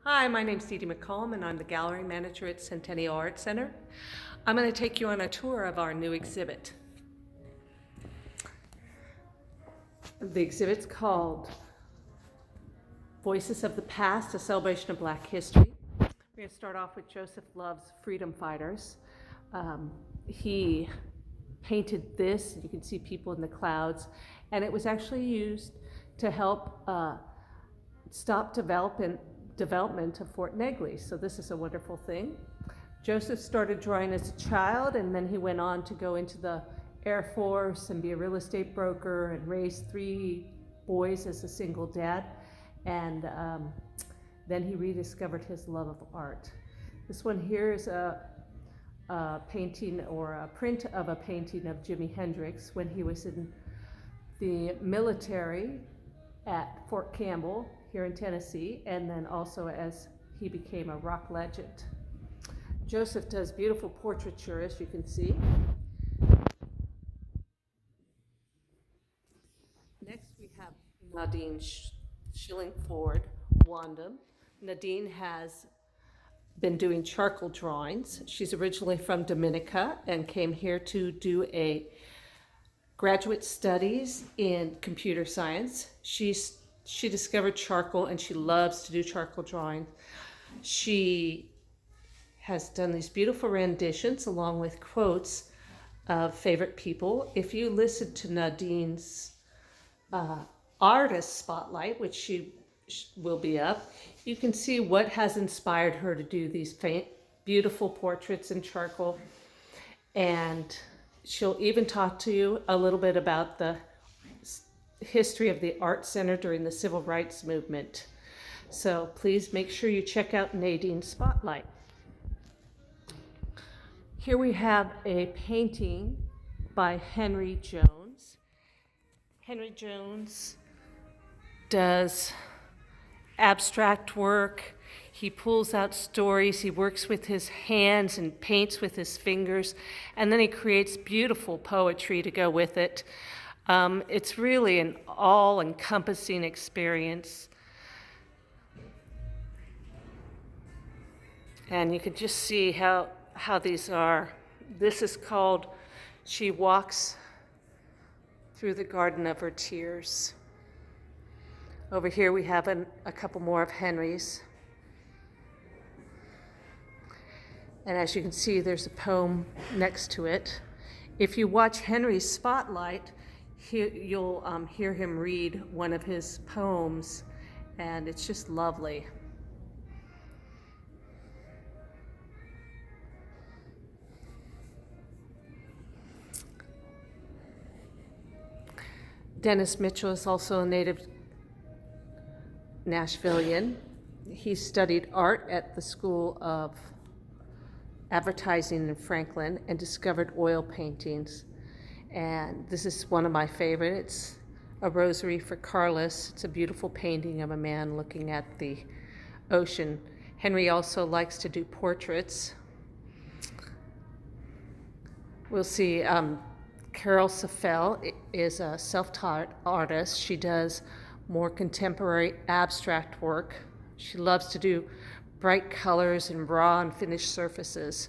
Hi, my name's Dee McCollum and I'm the gallery manager at Centennial Art Center. I'm going to take you on a tour of our new exhibit. The exhibit's called Voices of the Past, a celebration of Black history. We're going to start off with Joseph Love's Freedom Fighters. He painted this, you can see people in the clouds, and it was actually used to help stop development of Fort Negley. So this is a wonderful thing. Joseph started drawing as a child, and then he went on to go into the Air Force and be a real estate broker and raise 3 boys as a single dad. And then he rediscovered his love of art. This one here is a painting or a print of a painting of Jimi Hendrix when he was in the military at Fort Campbell here in Tennessee, and then also as he became a rock legend. Joseph does beautiful portraiture, as you can see. Next we have Nadine Schillingford Wandam. Nadine has been doing charcoal drawings. She's originally from Dominica and came here to do a graduate studies in computer science. She discovered charcoal and she loves to do charcoal drawing. She has done these beautiful renditions along with quotes of favorite people. If you listen to Nadine's artist spotlight, which she will be up, you can see what has inspired her to do these beautiful portraits in charcoal. And she'll even talk to you a little bit about the history of the Art Center during the Civil Rights Movement. So please make sure you check out Nadine's spotlight. Here we have a painting by Henry Jones. Henry Jones does abstract work. He pulls out stories, he works with his hands and paints with his fingers, and then he creates beautiful poetry to go with it. It's really an all-encompassing experience. And you can just see how these are. This is called She Walks Through the Garden of Her Tears. Over here we have a couple more of Henry's. And as you can see, there's a poem next to it. If you watch Henry's spotlight, you'll hear him read one of his poems, and it's just lovely. Dennis Mitchell is also a native Nashvilleian. He studied art at the School of Advertising in Franklin and discovered oil paintings. And this is one of my favorites, A Rosary for Carlos. It's a beautiful painting of a man looking at the ocean. Henry also likes to do portraits. We'll see Carol Cephel is a self-taught artist. She does more contemporary abstract work. She loves to do bright colors and raw and finished surfaces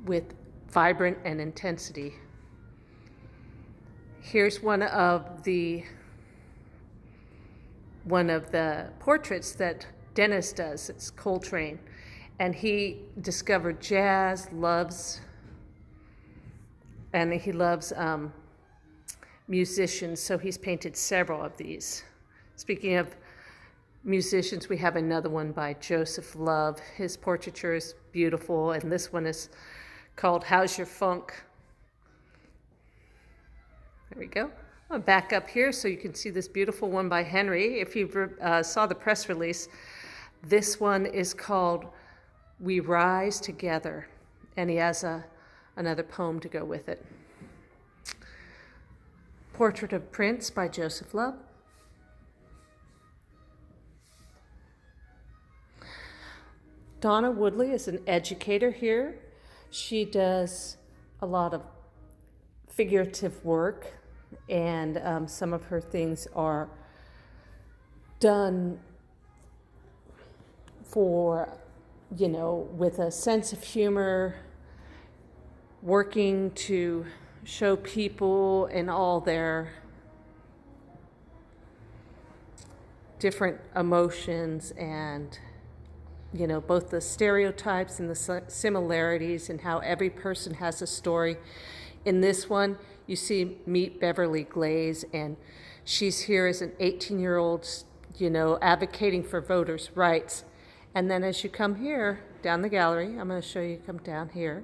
with vibrant and intensity. Here's one of the portraits that Dennis does. It's Coltrane, and he discovered jazz, and he loves musicians, so he's painted several of these. Speaking of musicians, we have another one by Joseph Love. His portraiture is beautiful, and this one is called How's Your Funk? There we go. I'll back up here so you can see this beautiful one by Henry. If you saw the press release, this one is called We Rise Together, and he has another poem to go with it. Portrait of Prince by Joseph Love. Donna Woodley is an educator here. She does a lot of figurative work, and some of her things are done for, with a sense of humor, working to show people in all their different emotions and, both the stereotypes and the similarities and how every person has a story. In this one, you see meet Beverly Glaze, and she's here as an 18-year-old, advocating for voters' rights. And then as you come here, down the gallery, I'm going to show you, come down here,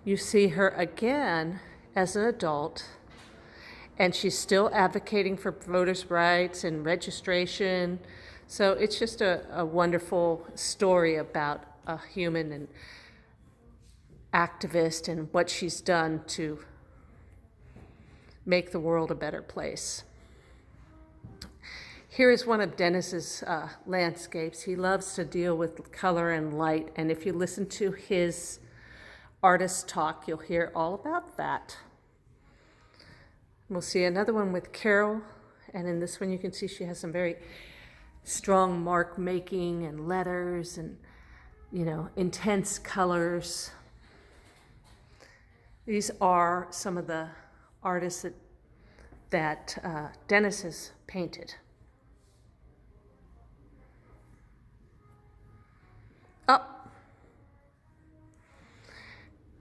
you see her again as an adult, and she's still advocating for voters' rights and registration. So it's just a wonderful story about a human and activist and what she's done to make the world a better place. Here is one of Dennis's landscapes. He loves to deal with color and light, and if you listen to his artist talk, you'll hear all about that. We'll see another one with Carol, and in this one you can see she has some very strong mark making and letters and, intense colors. These are some of the artists that Dennis has painted. Oh,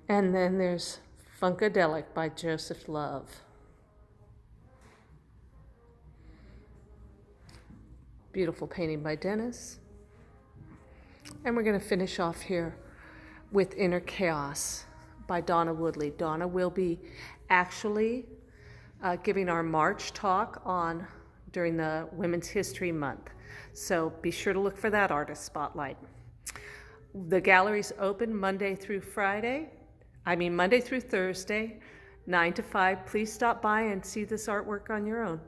and then there's Funkadelic by Joseph Love. Beautiful painting by Dennis. And we're going to finish off here with Inner Chaos by Donna Woodley. Donna will be actually giving our March talk during the Women's History Month. So be sure to look for that artist spotlight. The gallery's open Monday through Thursday, 9 to 5. Please stop by and see this artwork on your own.